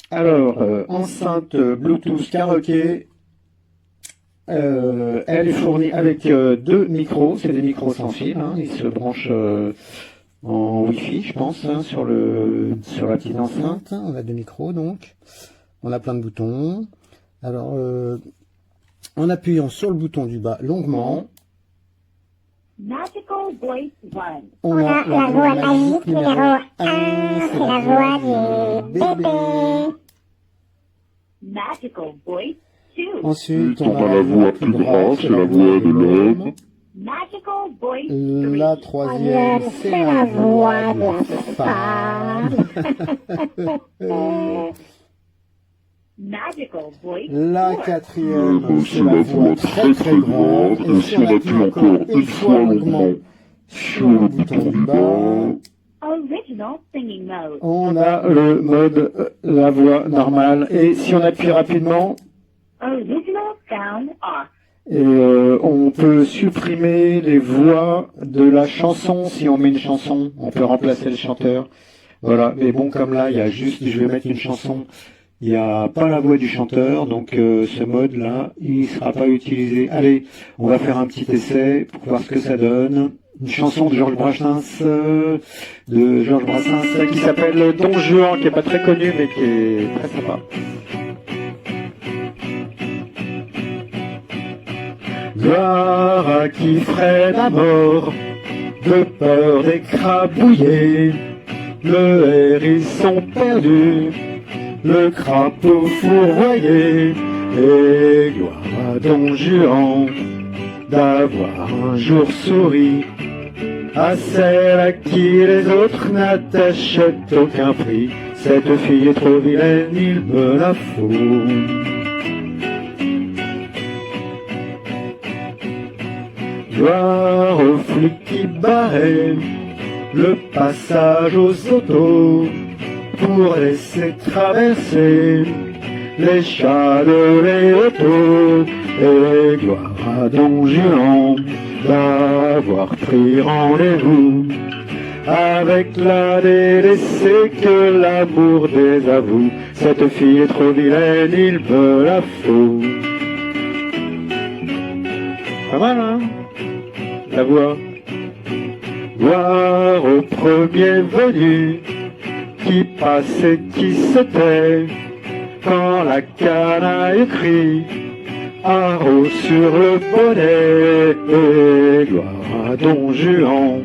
Alors, enceinte Bluetooth karaoké, elle est fournie avec deux micros, c'est des micros sans fil, hein, ils se branchent en Wi-Fi, je pense, hein, sur la petite enceinte. On a deux micros donc, on a plein de boutons. Alors, en appuyant sur le bouton du bas longuement, Magical Voice 1. on a la voix magique numéro 1, c'est la voix du bébé. Magical Voice 2. Ensuite, On a la voix plus grasse, c'est la voix de l'homme. Magical Voice 3. La troisième, c'est la voix de la femme. Magical Voice La 4. quatrième, c'est la voix très très grande. Et si on appuie encore une fois longuement sur le bouton du bas, Original Singing Mode. on a le mode la voix normale. Et si on appuie rapidement, Original Sound Off. et on peut supprimer les voix de la chanson. Si on met une chanson, on peut remplacer le chanteur. Voilà, mais bon, comme là, il y a juste, je vais mettre une chanson. Il n'y a pas la voix du chanteur, donc ce mode-là, il ne sera pas utilisé. Allez, on va faire un petit essai pour voir ce que ça donne. Une chanson de Georges Brassens, qui s'appelle Don Juan, qui n'est pas très connu, mais qui est très sympa. Gloire à qui freine à mort, de peur d'écrabouiller, le hérisson perdu, le crapaud fourvoyé, et gloire à Don Juan d'avoir un jour souri à celle à qui les autres n'attachent aucun prix. Cette fille est trop vilaine, il me la faut. Gloire aux flics qui barraient le passage aux autos pour laisser traverser les chats de l'auto, et gloire à Don Juan d'avoir pris rendez-vous avec la délaissée que l'amour désavoue. Cette fille est trop vilaine, il me la faut. Pas mal, hein, la voix. Gloire au premier venu qui passe et qui se tait quand la canaille crie haro sur le bonnet, et gloire à Don Juan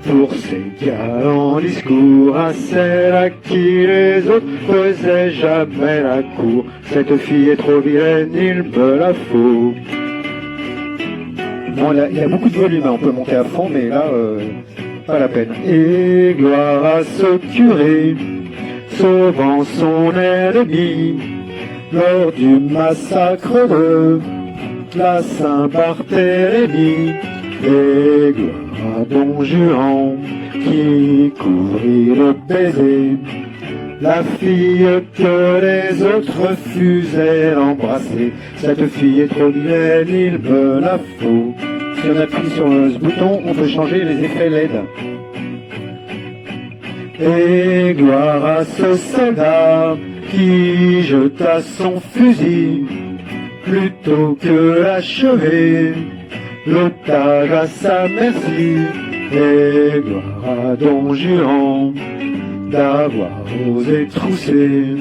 pour ses galants discours à celle à qui les autres faisaient jamais la cour. Cette fille est trop vilaine, il me la faut. Bon, il y a beaucoup de volume, hein, on peut monter à fond, mais là, pas la peine. Et gloire à ce curé sauvant son ennemi lors du massacre de la Saint-Barthélemy, et gloire à Don Juan qui couvrit le baiser la fille que les autres refusaient d'embrasser. Cette fille est trop vilaine, il me la faut. Si on appuie sur ce bouton, on peut changer les effets LED. Et gloire à ce soldat qui jeta son fusil plutôt que l'achever, l'otage à sa merci. Et gloire à Don Juan d'avoir osé trousser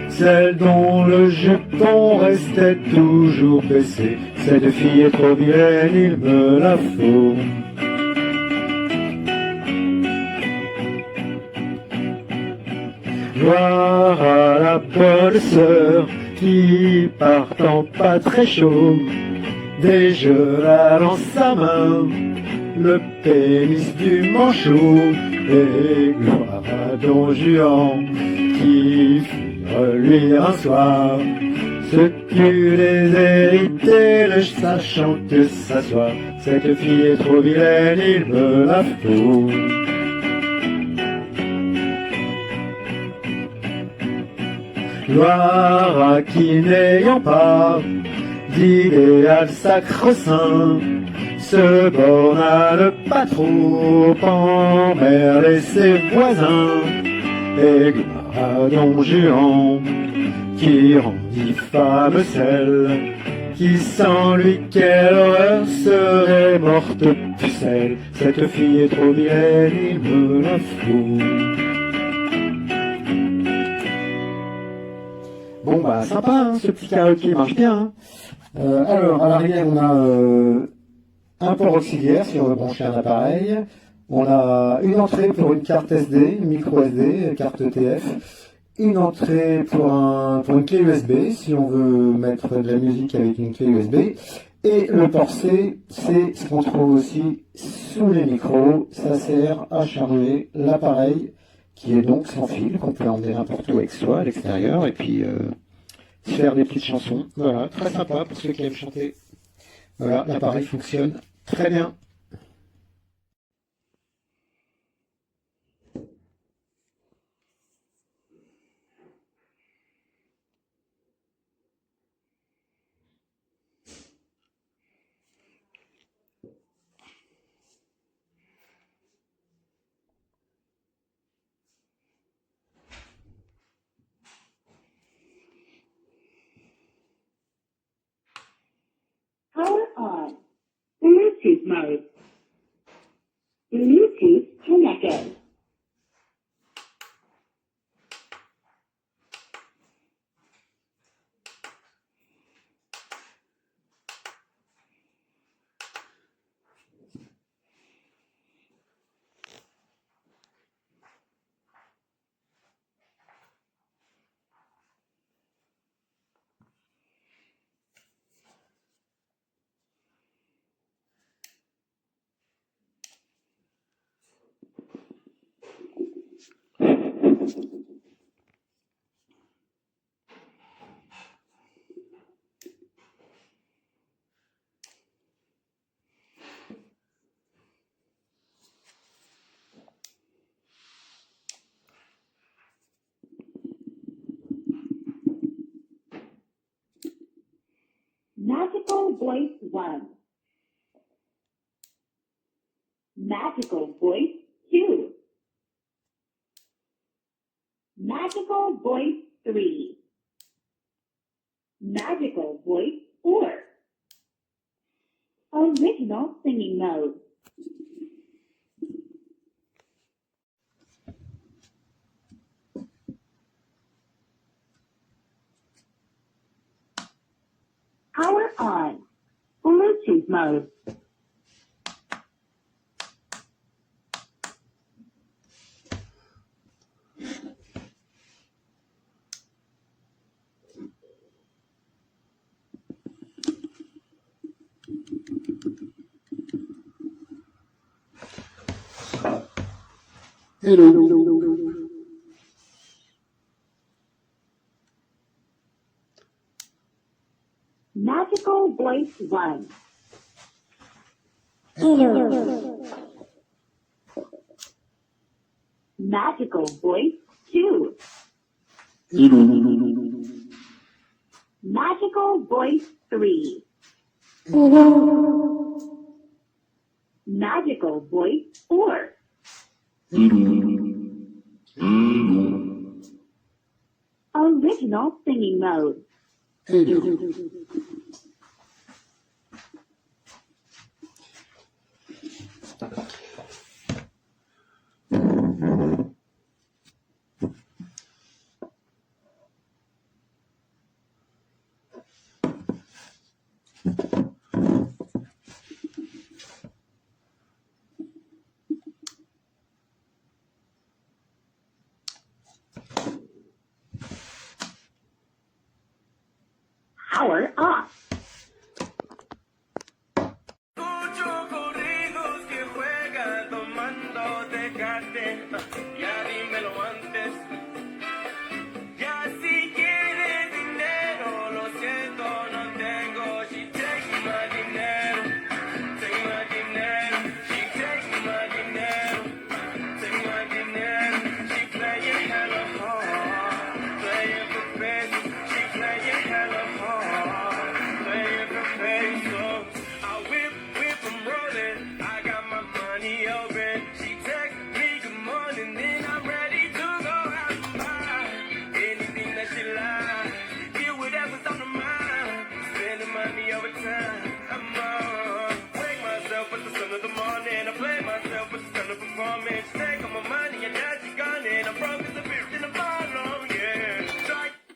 celle dont le jupon restait toujours baissé. Cette fille est trop vilaine, il me la faut. Gloire à la bonne sœur qui, partant pas très chaud, dégela dans sa main le pénis du manchot. Et gloire à Don Juan qui fit reluire un soir ce que les hérités, le sachant que ça soit. Cette fille est trop vilaine, il me la faut. Gloire à qui, n'ayant pas d'idéal sacro-saint, se borne à ne pas trop emmerder ses voisins. Et gloire à Don Juan, qui rendit femme celle qui sans lui quelle horreur serait morte de pucelle. Cette fille est trop vilaine, il me la faut. Bon bah sympa hein, ce petit karaoké marche bien. Hein. Alors à l'arrière on a un port auxiliaire si on veut brancher un appareil. On a une entrée pour une carte SD, une micro SD, carte ETF. Une entrée pour une clé USB si on veut mettre de la musique avec une clé USB. Et le port C, c'est ce qu'on trouve aussi sous les micros. Ça sert à charger l'appareil qui est donc sans fil, qu'on peut emmener n'importe où avec soi à l'extérieur et puis faire des petites chansons. Voilà, très sympa pour ceux qui aiment chanter. Voilà, l'appareil fonctionne très bien. Power on. Bluetooth mode. Bluetooth connected. Magical Voice 1. Magical Voice 2. Magical Voice 3. Magical Voice 4. Original singing mode. Power on. Bluetooth mode. Hello. Magical Voice 1. Magical Voice 2. Magical Voice 3. Magical Voice 4. Original singing mode. Power off. Escucho corridos que juega tomando Tecate. Ya dímelo antes. Ya si quieres dinero, lo siento, no tengo. She take my dinero. Take my dinero. She take my dinero. Take my dinero. She playing hella hard. Playing for face. She playing hella hard.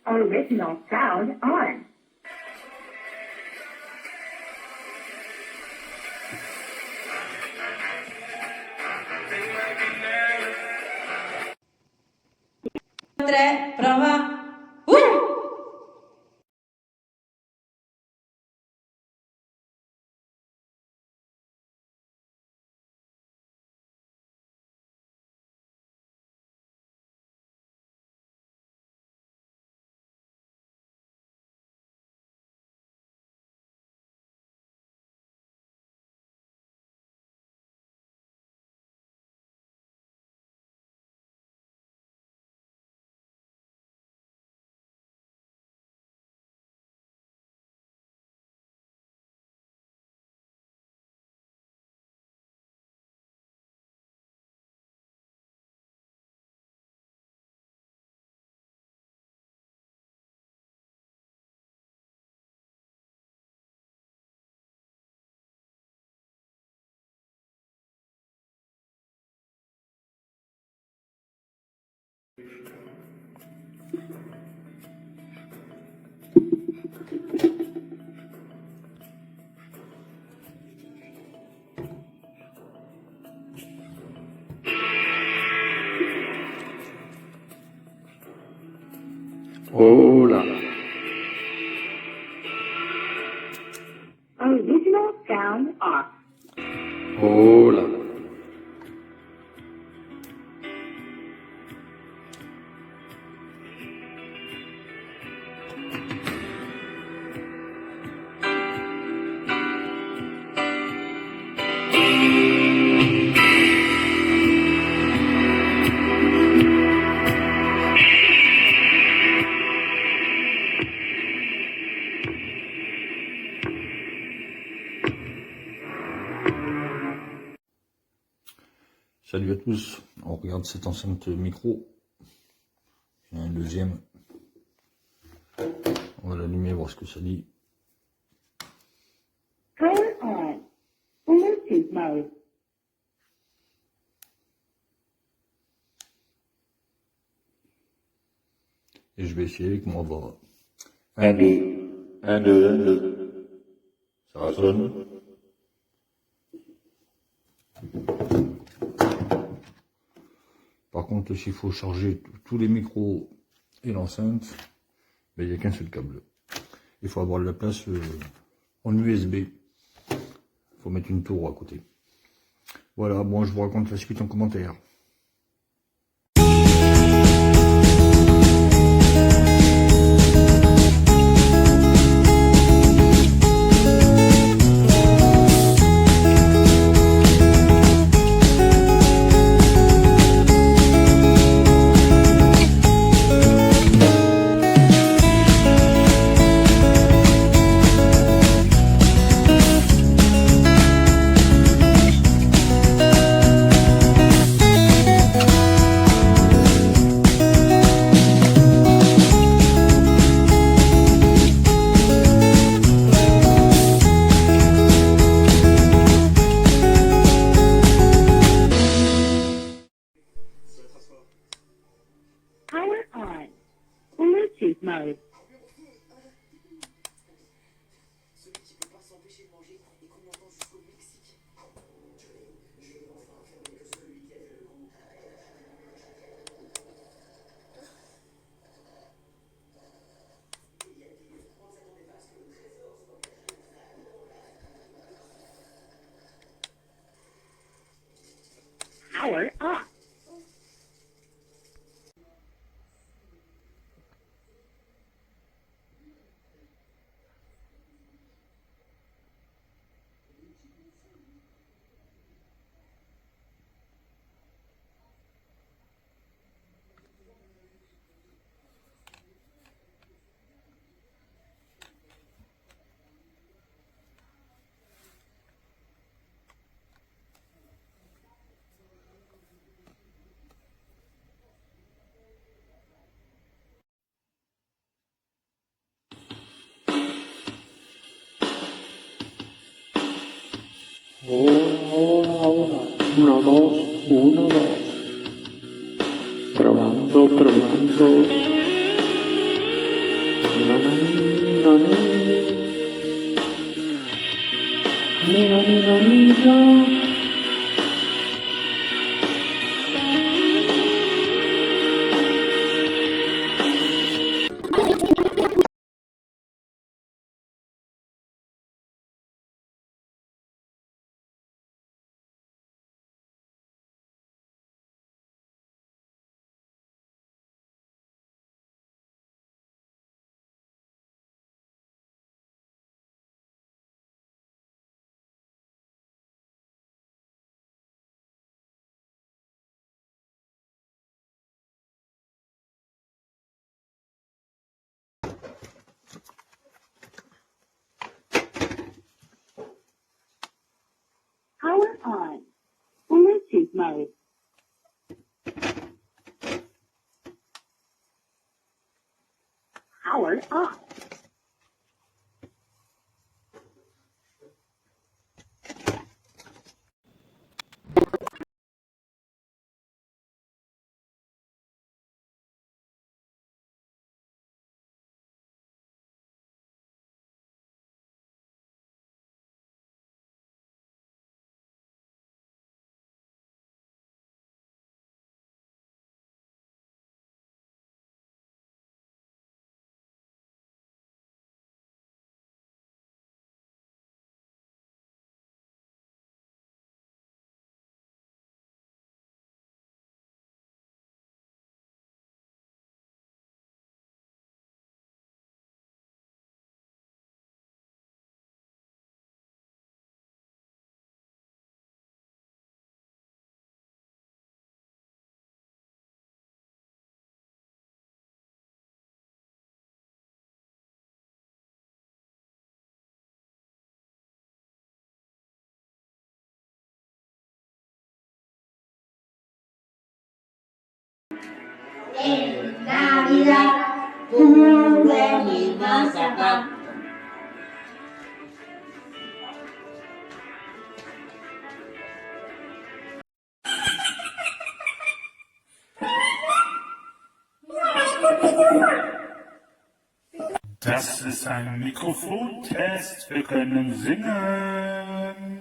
Original sound on. Tre, prova. Oh là. Original sound off. Oh là. Salut à tous, on regarde cette enceinte micro, j'ai un deuxième, on va l'allumer, voir ce que ça dit. Power on. Bluetooth mode. Et je vais essayer avec mon voix. 1, 2, 1, 2, 1, 2. Ça résonne. Par contre, s'il faut charger tous les micros et l'enceinte, ben, il n'y a qu'un seul câble. Il faut avoir de la place en USB. Il faut mettre une tour à côté. Voilà, bon, je vous raconte la suite en commentaire. Power on. Bluetooth mode. Power off. Hola, 1, 2, 1, 2. Probando, probando. bonjour. Power on. Bluetooth mode. Power off. En Navidad, tuve mi mazapán. Das ist ein Mikrofon-Test. Wir können singen.